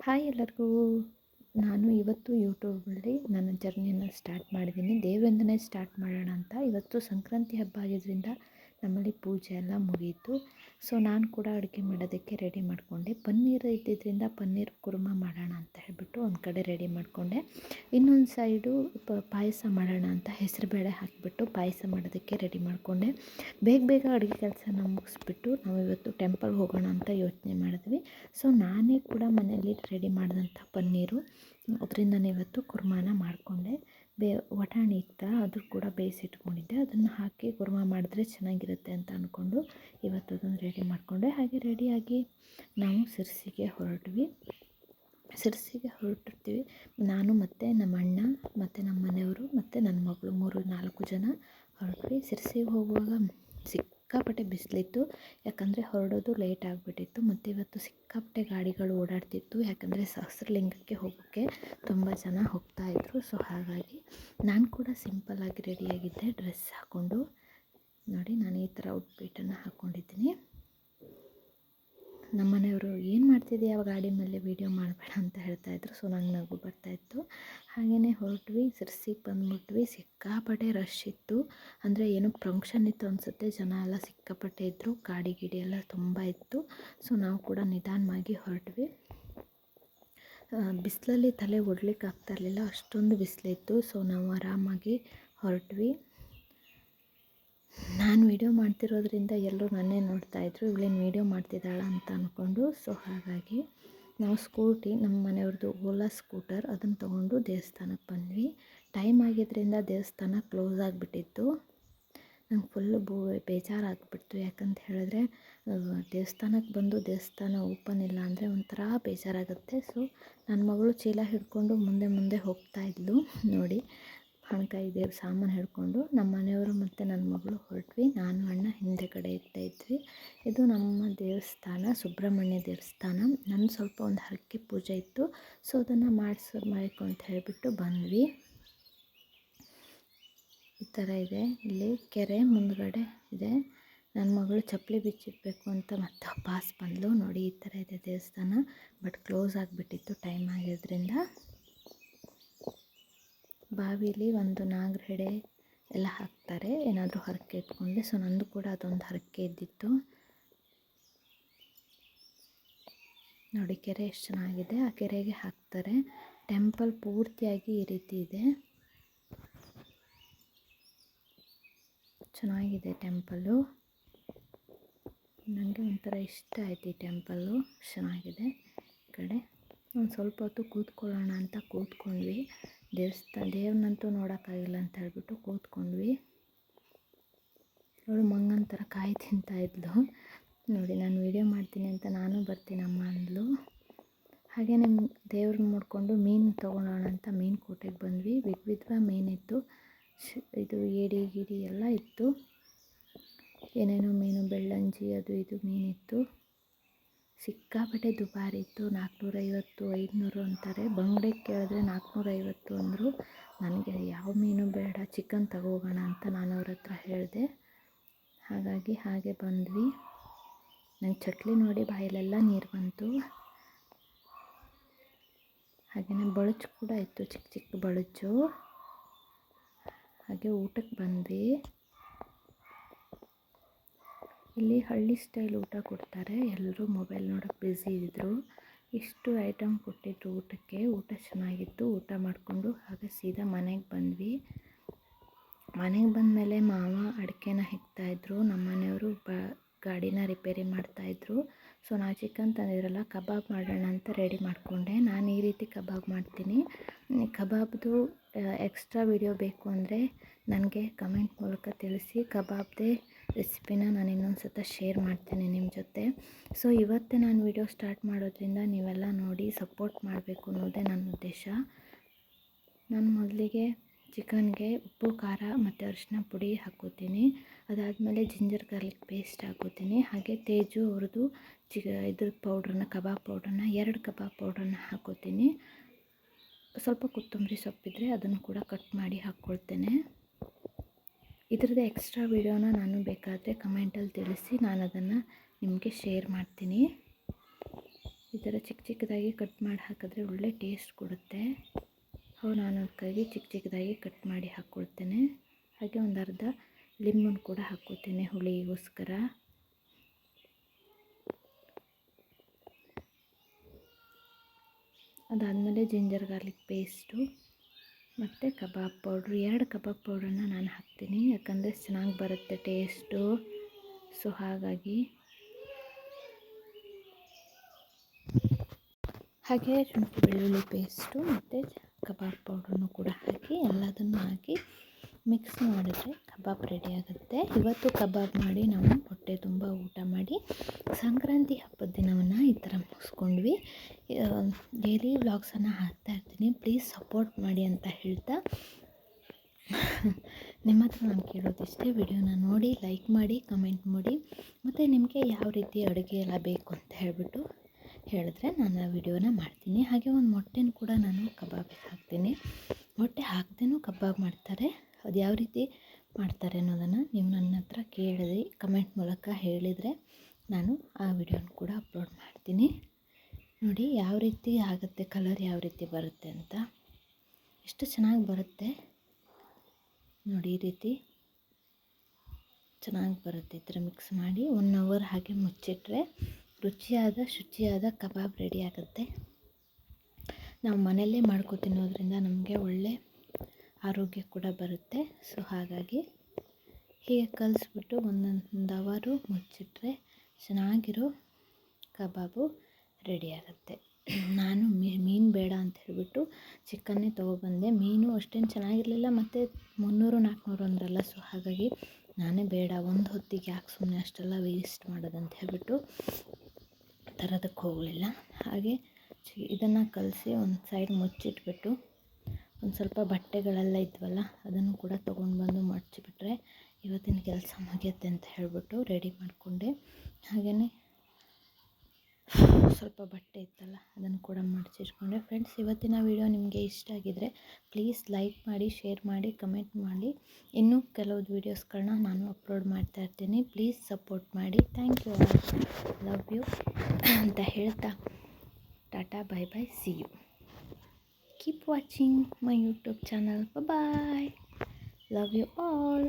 Hi ಎಲ್ಲರಿಗೂ. ನಾನು ಇವತ್ತು ಯೂಟ್ಯೂಬಲ್ಲಿ ನನ್ನ ಜರ್ನಿಯನ್ನು ಸ್ಟಾರ್ಟ್ ಮಾಡಿದ್ದೀನಿ. ದೇವರಿಂದನೇ ಸ್ಟಾರ್ಟ್ ಮಾಡೋಣ ಅಂತ. ಇವತ್ತು ಸಂಕ್ರಾಂತಿ ಹಬ್ಬ ಆಗಿದ್ದರಿಂದ ನಮ್ಮಲ್ಲಿ ಪೂಜೆ ಎಲ್ಲ ಮುಗೀತು. ಸೊ ನಾನು ಕೂಡ ಅಡುಗೆ ಮಾಡೋದಕ್ಕೆ ರೆಡಿ ಮಾಡಿಕೊಂಡೆ. ಪನ್ನೀರ್ ಇದ್ದಿದ್ದರಿಂದ ಪನ್ನೀರ್ ಕುರ್ಮಾ ಮಾಡೋಣ ಅಂತ ಹೇಳಿಬಿಟ್ಟು ಒಂದು ಕಡೆ ರೆಡಿ ಮಾಡಿಕೊಂಡೆ. ಇನ್ನೊಂದು ಸೈಡು ಪಾಯಸ ಮಾಡೋಣ ಅಂತ ಹೆಸರುಬೇಳೆ ಹಾಕಿಬಿಟ್ಟು ಪಾಯಸ ಮಾಡೋದಕ್ಕೆ ರೆಡಿ ಮಾಡಿಕೊಂಡೆ. ಬೇಗ ಬೇಗ ಅಡುಗೆ ಕೆಲಸನ ಮುಗಿಸ್ಬಿಟ್ಟು ನಾವು ಇವತ್ತು ಟೆಂಪಲ್ಗೆ ಹೋಗೋಣ ಅಂತ ಯೋಚನೆ ಮಾಡಿದ್ವಿ. ಸೊ ನಾನೇ ಕೂಡ ಮನೆಯಲ್ಲಿ ರೆಡಿ ಮಾಡಿದಂಥ ಪನ್ನೀರು, ಅದರಿಂದನೇ ಇವತ್ತು ಕುರ್ಮಾನ ಮಾಡಿಕೊಂಡೆ. ವಟಾಣಿ ಇತ್ತ, ಅದು ಕೂಡ ಬೇಯಿಸಿಟ್ಕೊಂಡಿದ್ದೆ. ಅದನ್ನು ಹಾಕಿ ಕುರ್ಮಾ ಮಾಡಿದ್ರೆ ಚೆನ್ನಾಗಿರುತ್ತೆ ಅಂತ ಅಂದ್ಕೊಂಡು ಇವತ್ತು ಅದನ್ನು ರೆಡಿ ಮಾಡಿಕೊಂಡೆ. ಹಾಗೆ ರೆಡಿಯಾಗಿ ನಾವು ಸಿರ್ಸಿಗೆ ಹೊರಟಿರ್ತೀವಿ. ನಾನು ಮತ್ತು ನಮ್ಮ ಅಣ್ಣ ಮತ್ತು ನಮ್ಮ ಮನೆಯವರು ಮತ್ತು ನನ್ನ ಮಗಳು 3-4 ಜನ ಹೊರಟ್ವಿ. ಸಿರ್ಸಿಗೆ ಹೋಗುವಾಗ ಸಿಕ್ಕಾಪಟ್ಟೆ ಬಿಸಿಲಿತ್ತು, ಯಾಕಂದರೆ ಹೊರಡೋದು ಲೇಟ್ ಆಗಿಬಿಟ್ಟಿತ್ತು. ಮತ್ತು ಇವತ್ತು ಸಿಕ್ಕಾಪಟ್ಟೆ ಗಾಡಿಗಳು ಓಡಾಡ್ತಿತ್ತು, ಯಾಕಂದರೆ ಸಹಸ್ರಲಿಂಗಕ್ಕೆ ಹೋಗೋಕ್ಕೆ ತುಂಬ ಜನ ಹೋಗ್ತಾಯಿದ್ರು. ಸೊ ಹಾಗಾಗಿ ನಾನು ಕೂಡ ಸಿಂಪಲ್ಲಾಗಿ ರೆಡಿಯಾಗಿದ್ದೆ, ಡ್ರೆಸ್ ಹಾಕ್ಕೊಂಡು. ನೋಡಿ, ನಾನು ಈ ಥರ ಔಟ್ಫಿಟನ್ನು ಹಾಕ್ಕೊಂಡಿದ್ದೀನಿ. ನಮ್ಮ ಮನೆಯವರು ಏನು ಮಾಡ್ತಿದ್ದೀಯ ಗಾಡಿ ಮೇಲೆ ವೀಡಿಯೋ ಮಾಡಬೇಡ ಅಂತ ಹೇಳ್ತಾಯಿದ್ರು. ಸೊ ನಂಗೆ ನಗು ಬರ್ತಾಯಿತ್ತು. ಹಾಗೆಯೇ ಹೊರಟ್ವಿ, ಸಿರ್ಸಿಗೆ ಬಂದುಬಿಟ್ವಿ. ಸಿಕ್ಕಾಪಟ್ಟೆ ರಶ್ ಇತ್ತು, ಅಂದರೆ ಏನೋ ಫಂಕ್ಷನ್ ಇತ್ತು ಅನಿಸುತ್ತೆ. ಜನ ಎಲ್ಲ ಸಿಕ್ಕಾಪಟ್ಟೆ ಇದ್ದರು, ಗಾಡಿ ಗಿಡಿ ಎಲ್ಲ ತುಂಬ ಇತ್ತು. ಸೊ ನಾವು ಕೂಡ ನಿಧಾನವಾಗಿ ಹೊರಟ್ವಿ. ಬಿಸಿಲಲ್ಲಿ ತಲೆ ಒಡ್ಲಿಕ್ಕೆ ಆಗ್ತಾಯಿರಲಿಲ್ಲ, ಅಷ್ಟೊಂದು ಬಿಸಿಲಿತ್ತು. ಸೊ ನಾವು ಆರಾಮಾಗಿ ಹೊರಟ್ವಿ. ನಾನು ವೀಡಿಯೋ ಮಾಡ್ತಿರೋದ್ರಿಂದ ಎಲ್ಲರೂ ನನ್ನೇ ನೋಡ್ತಾಯಿದ್ರು, ಇವಳೇನು ವೀಡಿಯೋ ಮಾಡ್ತಿದ್ದಾಳ ಅಂತ ಅಂದ್ಕೊಂಡು. ಸೊ ಹಾಗಾಗಿ ನಾವು ಸ್ಕೂಟಿ, ನಮ್ಮ ಮನೆಯವ್ರದ್ದು ಓಲಾ ಸ್ಕೂಟರ್, ಅದನ್ನು ತೊಗೊಂಡು ದೇವಸ್ಥಾನಕ್ಕೆ ಬಂದ್ವಿ. ಟೈಮ್ ಆಗಿದ್ದರಿಂದ ದೇವಸ್ಥಾನ ಕ್ಲೋಸ್ ಆಗಿಬಿಟ್ಟಿತ್ತು. ನಂಗೆ ಫುಲ್ಲು ಬೇಜಾರಾಗ್ಬಿಡ್ತು. ಯಾಕಂತ ಹೇಳಿದ್ರೆ ದೇವಸ್ಥಾನಕ್ಕೆ ಬಂದು ದೇವಸ್ಥಾನ ಓಪನ್ ಇಲ್ಲ ಅಂದರೆ ಒಂಥರ ಬೇಜಾರಾಗುತ್ತೆ. ಸೊ ನನ್ನ ಮಗಳು ಚೀಲ ಹಿಡ್ಕೊಂಡು ಮುಂದೆ ಹೋಗ್ತಾಯಿದ್ಲು. ನೋಡಿ, ಹಣಕಾಯಿ ದೇವ್ರ ಸಾಮಾನು ಹಿಡ್ಕೊಂಡು ನಮ್ಮ ಮನೆಯವರು ಮತ್ತು ನನ್ನ ಮಗಳು ಹೊರಟ್ವಿ. ನಾನು ಅಣ್ಣ ಹಿಂದೆಗಡೆ ಇದ್ವಿ. ಇದು ನಮ್ಮ ದೇವಸ್ಥಾನ, ಸುಬ್ರಹ್ಮಣ್ಯ ದೇವಸ್ಥಾನ. ನನ್ನ ಸ್ವಲ್ಪ ಒಂದು ಹರಕೆ ಪೂಜೆ ಇತ್ತು, ಸೊ ಅದನ್ನು ಮಾಡಿಕೊ ಅಂತ ಹೇಳಿಬಿಟ್ಟು ಬಂದ್ವಿ. ಈ ಥರ ಇದೆ, ಇಲ್ಲಿ ಕೆರೆ ಮುಂದ್ಗಡೆ ಇದೆ. ನನ್ನ ಮಗಳು ಚಪ್ಪಲಿ ಬಿಚ್ಚಿಡಬೇಕು ಅಂತ ಮತ್ತೆ ವಾಪಸ್ ಬಂದಳು. ನೋಡಿ, ಈ ಥರ ಇದೆ ದೇವಸ್ಥಾನ, ಬಟ್ ಕ್ಲೋಸ್ ಆಗಿಬಿಟ್ಟಿತ್ತು ಟೈಮ್ ಆಗಿದ್ದರಿಂದ. ಬಾವಿಲಿ ಒಂದು ನಾಗರಹೆಡೆ ಎಲ್ಲ ಹಾಕ್ತಾರೆ, ಏನಾದರೂ ಹರಕೆ ಇಟ್ಕೊಂಡೆ. ಸೊ ನಂದು ಕೂಡ ಅದೊಂದು ಹರಕೆ ಇದ್ದಿತ್ತು. ನೋಡಿ, ಕೆರೆ ಎಷ್ಟು ಚೆನ್ನಾಗಿದೆ, ಆ ಕೆರೆಗೆ ಹಾಕ್ತಾರೆ. ಟೆಂಪಲ್ ಪೂರ್ತಿಯಾಗಿ ಈ ರೀತಿ ಇದೆ, ಚೆನ್ನಾಗಿದೆ ಟೆಂಪಲ್ಲು. ನನಗೆ ಒಂಥರ ಇಷ್ಟ ಆಯ್ತು ಈ ಟೆಂಪಲ್ಲು, ಚೆನ್ನಾಗಿದೆ. ಈ ಕಡೆ ಒಂದು ಸ್ವಲ್ಪ ಹೊತ್ತು ಕೂತ್ಕೊಳ್ಳೋಣ ಅಂತ ಕೂತ್ಕೊಂಡ್ವಿ. ದೇವ್ರನ್ನಂತೂ ನೋಡೋಕ್ಕಾಗಿಲ್ಲ ಅಂತ ಹೇಳ್ಬಿಟ್ಟು ಕೂತ್ಕೊಂಡ್ವಿ. ಅವಳು ಮಂಗನ ಥರ ಕಾಯಿ ತಿಂತಾಯಿದ್ಲು. ನೋಡಿ, ನಾನು ವೀಡಿಯೋ ಮಾಡ್ತೀನಿ ಅಂತ ನಾನು ಬರ್ತೀನಮ್ಮ ಅಂದ್ಲು. ಹಾಗೆಯೇ ದೇವ್ರನ್ನ ನೋಡಿಕೊಂಡು ಮೀನು ತೊಗೊಳೋಣ ಅಂತ ಮೀನು ಕೋಟೆಗೆ ಬಂದ್ವಿ. ವಿಧವಿಧ ಮೀನಿತ್ತು, ಇದು ಏಡಿ ಗಿಡಿ ಎಲ್ಲ ಇತ್ತು. ಏನೇನೋ ಮೀನು, ಬೆಳ್ಳಂಜಿ, ಅದು ಇದು ಮೀನಿತ್ತು. ಸಿಕ್ಕಾಪಟ್ಟೆ ದುಬಾರಿ ಇತ್ತು. 450, 500 ಅಂತಾರೆ. ಬಂಗಡೆಗೆ ಕೇಳಿದ್ರೆ 450 ಅಂದರು. ನನಗೆ ಯಾವ ಮೀನು ಬೇಡ, ಚಿಕನ್ ತಗೋಗೋಣ ಅಂತ ನಾನು ಅವ್ರ ಹತ್ರ ಹೇಳಿದೆ. ಹಾಗಾಗಿ ಹಾಗೆ ಬಂದ್ವಿ. ನಂಗೆ ಚಟ್ಲಿ ನೋಡಿ ಬಾಯಲ್ಲೆಲ್ಲ ನೀರು ಬಂತು. ಹಾಗೆಯೇ ಬಳುಚು ಕೂಡ ಇತ್ತು, ಚಿಕ್ಕ ಚಿಕ್ಕ ಬಳುಚು. ಹಾಗೆ ಊಟಕ್ಕೆ ಬಂದ್ವಿ. ಇಲ್ಲಿ ಹಳ್ಳಿ ಸ್ಟೈಲ್ ಊಟ ಕೊಡ್ತಾರೆ. ಎಲ್ಲರೂ ಮೊಬೈಲ್ ನೋಡೋಕ್ಕೆ ಬ್ಯುಸಿ ಇದ್ದರು. ಇಷ್ಟು ಐಟಮ್ ಕೊಟ್ಟಿದ್ರು ಊಟಕ್ಕೆ. ಊಟ ಚೆನ್ನಾಗಿತ್ತು. ಊಟ ಮಾಡಿಕೊಂಡು ಹಾಗೆ ಸೀದಾ ಮನೆಗೆ ಬಂದ್ವಿ. ಮನೆಗೆ ಬಂದಮೇಲೆ ಮಾವ ಅಡಿಕೆನ ಹೆಕ್ತಾಯಿದ್ರು, ನಮ್ಮ ಮನೆಯವರು ಗಾಡಿನ ರಿಪೇರಿ ಮಾಡ್ತಾಯಿದ್ರು. ಸೊ ನಾವು ಚಿಕನ್ ತಂದಿದ್ರಲ್ಲ, ಕಬಾಬ್ ಮಾಡೋಣ ಅಂತ ರೆಡಿ ಮಾಡಿಕೊಂಡೆ. ನಾನು ಈ ರೀತಿ ಕಬಾಬ್ ಮಾಡ್ತೀನಿ. ಕಬಾಬ್ದು ಎಕ್ಸ್ಟ್ರಾ ವಿಡಿಯೋ ಬೇಕು ಅಂದರೆ ನನಗೆ ಕಮೆಂಟ್ ಮೂಲಕ ತಿಳಿಸಿ. ಕಬಾಬ್ದೇ ರೆಸಿಪಿನ ನಾನು ಇನ್ನೊಂದು ಸತ ಶೇರ್ ಮಾಡ್ತೇನೆ ನಿಮ್ಮ ಜೊತೆ. ಸೊ ಇವತ್ತೇ ನಾನು ವಿಡಿಯೋ ಸ್ಟಾರ್ಟ್ ಮಾಡೋದ್ರಿಂದ ನೀವೆಲ್ಲ ನೋಡಿ ಸಪೋರ್ಟ್ ಮಾಡಬೇಕು ಅನ್ನೋದೇ ನನ್ನ ಉದ್ದೇಶ. ನಾನು ಮೊದಲಿಗೆ ಚಿಕನ್ಗೆ ಉಪ್ಪು, ಖಾರ ಮತ್ತು ಅರಿಶಿನ ಪುಡಿ ಹಾಕ್ಕೋತೀನಿ. ಅದಾದಮೇಲೆ ಜಿಂಜರ್ ಗಾರ್ಲಿಕ್ ಪೇಸ್ಟ್ ಹಾಕ್ಕೋತೀನಿ. ಹಾಗೆ ತೇಜು ಅವ್ರದ್ದು ಇದ್ರ ಪೌಡ್ರನ್ನ, ಕಬಾಬ್ ಪೌಡ್ರನ್ನ, 2 ಕಬಾಬ್ ಪೌಡ್ರನ್ನ ಹಾಕ್ಕೋತೀನಿ. ಸ್ವಲ್ಪ ಕೊತ್ತಂಬರಿ ಸೊಪ್ಪಿದ್ರೆ ಅದನ್ನು ಕೂಡ ಕಟ್ ಮಾಡಿ ಹಾಕ್ಕೊಳ್ತೇನೆ. ಇದ್ರದ್ದು ಎಕ್ಸ್ಟ್ರಾ ವಿಡಿಯೋನ ನಾನು ಬೇಕಾದರೆ ಕಮೆಂಟಲ್ಲಿ ತಿಳಿಸಿ, ನಾನು ಅದನ್ನು ನಿಮಗೆ ಶೇರ್ ಮಾಡ್ತೀನಿ. ಈ ಥರ ಚಿಕ್ಕ ಚಿಕ್ಕದಾಗಿ ಕಟ್ ಮಾಡಿ ಹಾಕಿದ್ರೆ ಒಳ್ಳೆ ಟೇಸ್ಟ್ ಕೊಡುತ್ತೆ. ನಾನು ಅದಕ್ಕಾಗಿ ಚಿಕ್ಕ ಚಿಕ್ಕದಾಗಿ ಕಟ್ ಮಾಡಿ ಹಾಕ್ಕೊಳ್ತೇನೆ. ಹಾಗೆ ಒಂದು ಅರ್ಧ ಲಿಂಬನ್ನು ಕೂಡ ಹಾಕ್ಕೊಳ್ತೇನೆ ಹುಳಿಗೋಸ್ಕರ. ಅದಾದಮೇಲೆ ಜಿಂಜರ್ ಗಾರ್ಲಿಕ್ ಪೇಸ್ಟು ಮತ್ತು ಕಬಾಬ್ ಪೌಡ್ರು, 2 ಕಬಾಬ್ ಪೌಡ್ರನ್ನ ನಾನು ಹಾಕ್ತೀನಿ, ಯಾಕಂದರೆ ಚೆನ್ನಾಗಿ ಬರುತ್ತೆ ಟೇಸ್ಟು. ಸೊ ಹಾಗಾಗಿ ಹಾಗೆ ಶುಂಠಿ ಬೆಳ್ಳುಳ್ಳಿ ಪೇಸ್ಟು ಮತ್ತು ಕಬಾಬ್ ಪೌಡ್ರನ್ನು ಕೂಡ ಹಾಕಿ ಎಲ್ಲದನ್ನು ಹಾಕಿ ಮಿಕ್ಸ್ ಮಾಡಿದ್ರೆ ಕಬಾಬ್ ರೆಡಿ ಆಗುತ್ತೆ. ಇವತ್ತು ಕಬಾಬ್ ಮಾಡಿ ನಾವು ಹೊಟ್ಟೆ ತುಂಬ ಊಟ ಮಾಡಿ ಸಂಕ್ರಾಂತಿ ಹಬ್ಬದ ದಿನವನ್ನು ಈ ಥರ ಮುಗಿಸ್ಕೊಂಡ್ವಿ. ಡೈಲಿ ವ್ಲಾಗ್ಸನ್ನು ಹಾಕ್ತಾಯಿರ್ತೀನಿ, ಪ್ಲೀಸ್ ಸಪೋರ್ಟ್ ಮಾಡಿ ಅಂತ ಹೇಳ್ತಾ ನಿಮ್ಮ ಹತ್ರ ನಾನು ಕೇಳೋದಿಷ್ಟೇ, ವಿಡಿಯೋನ ನೋಡಿ ಲೈಕ್ ಮಾಡಿ, ಕಮೆಂಟ್ ಮಾಡಿ, ಮತ್ತು ನಿಮಗೆ ಯಾವ ರೀತಿ ಅಡುಗೆ ಎಲ್ಲ ಬೇಕು ಅಂತ ಹೇಳಿದ್ರೆ ನಾನು ಆ ವಿಡಿಯೋನ ಮಾಡ್ತೀನಿ. ಹಾಗೆ ಒಂದು ಮೊಟ್ಟೆನೂ ಕೂಡ ನಾನು ಕಬಾಬಿಗೆ ಹಾಕ್ತೀನಿ. ಮೊಟ್ಟೆ ಹಾಕ್ದೇನೂ ಕಬಾಬ್ ಮಾಡ್ತಾರೆ. ಅದು ಯಾವ ರೀತಿ ಮಾಡ್ತಾರೆ ಅನ್ನೋದನ್ನು ನೀವು ನನ್ನ ಹತ್ರ ಕೇಳಿದ್ರಿ, ಕಮೆಂಟ್ ಮೂಲಕ ಹೇಳಿದರೆ ನಾನು ಆ ವಿಡಿಯೋನ ಕೂಡ ಅಪ್ಲೋಡ್ ಮಾಡ್ತೀನಿ. ನೋಡಿ ಯಾವ ರೀತಿ ಆಗುತ್ತೆ, ಕಲರ್ ಯಾವ ರೀತಿ ಬರುತ್ತೆ ಅಂತ, ಎಷ್ಟು ಚೆನ್ನಾಗಿ ಬರುತ್ತೆ ನೋಡಿ. ಈ ರೀತಿ ಚೆನ್ನಾಗಿ ಬರುತ್ತೆ. ಈ ಥರ ಮಿಕ್ಸ್ ಮಾಡಿ 1 ಅವರ್ ಹಾಗೆ ಮುಚ್ಚಿಟ್ರೆ ರುಚಿಯಾದ ಶುಚಿಯಾದ ಕಬಾಬ್ ರೆಡಿ ಆಗುತ್ತೆ. ನಾವು ಮನೆಯಲ್ಲೇ ಮಾಡ್ಕೊ ತಿನ್ನೋದ್ರಿಂದ ನಮಗೆ ಒಳ್ಳೆ ಆರೋಗ್ಯ ಕೂಡ ಬರುತ್ತೆ. ಸೊ ಹಾಗಾಗಿ ಹೀಗೆ ಕಲಿಸ್ಬಿಟ್ಟು 1 ಅವರು ಮುಚ್ಚಿಟ್ರೆ ಚೆನ್ನಾಗಿರೋ ಕಬಾಬು ರೆಡಿ ಆಗುತ್ತೆ. ನಾನು ಮೀನು ಬೇಡ ಅಂತ ಹೇಳಿಬಿಟ್ಟು ಚಿಕನ್ನೇ ತೊಗೊಬಂದೆ. ಮೀನು ಅಷ್ಟೇನು ಚೆನ್ನಾಗಿರಲಿಲ್ಲ, ಮತ್ತು 300-400 ಅಂದ್ರಲ್ಲ. ಸೊ ಹಾಗಾಗಿ ನಾನೇ ಬೇಡ, ಒಂದು ಹೊತ್ತಿಗೆ ಯಾಕೆ ಸುಮ್ಮನೆ ಅಷ್ಟೆಲ್ಲ ವೇಸ್ಟ್ ಮಾಡೋದಂತ ಹೇಳ್ಬಿಟ್ಟು ತರೋದಕ್ಕೆ ಹೋಗಲಿಲ್ಲ. ಹಾಗೆ ಇದನ್ನು ಕಲಸಿ ಒಂದು ಸೈಡ್ ಮುಚ್ಚಿಟ್ಬಿಟ್ಟು ಒಂದು ಸ್ವಲ್ಪ ಬಟ್ಟೆಗಳೆಲ್ಲ ಇದ್ವಲ್ಲ ಅದನ್ನು ಕೂಡ ತೊಗೊಂಡು ಬಂದು ಮಡಚಿಬಿಟ್ರೆ ಇವತ್ತಿನ ಕೆಲಸ ಮುಗಿಯುತ್ತೆ ಅಂತ ಹೇಳ್ಬಿಟ್ಟು ರೆಡಿ ಮಾಡಿಕೊಂಡೆ. ಹಾಗೆಯೇ ಸ್ವಲ್ಪ ಬಟ್ಟೆ ಇತ್ತಲ್ಲ ಅದನ್ನು ಕೂಡ ಮಡಚಿಟ್ಕೊಂಡೆ. ಫ್ರೆಂಡ್ಸ್, ಇವತ್ತಿನ ವಿಡಿಯೋ ನಿಮಗೆ ಇಷ್ಟ ಆಗಿದರೆ ಪ್ಲೀಸ್ ಲೈಕ್ ಮಾಡಿ, ಶೇರ್ ಮಾಡಿ, ಕಮೆಂಟ್ ಮಾಡಿ. ಇನ್ನೂ ಕೆಲವು ವೀಡಿಯೋಸ್ಗಳನ್ನ ನಾನು ಅಪ್ಲೋಡ್ ಮಾಡ್ತಾ ಇರ್ತೀನಿ. ಪ್ಲೀಸ್ ಸಪೋರ್ಟ್ ಮಾಡಿ. Thank you all, love you ಅಂತ ಹೇಳ್ತಾ ಟಾಟಾ, bye bye, see you. Keep watching my YouTube channel. Bye, love you all.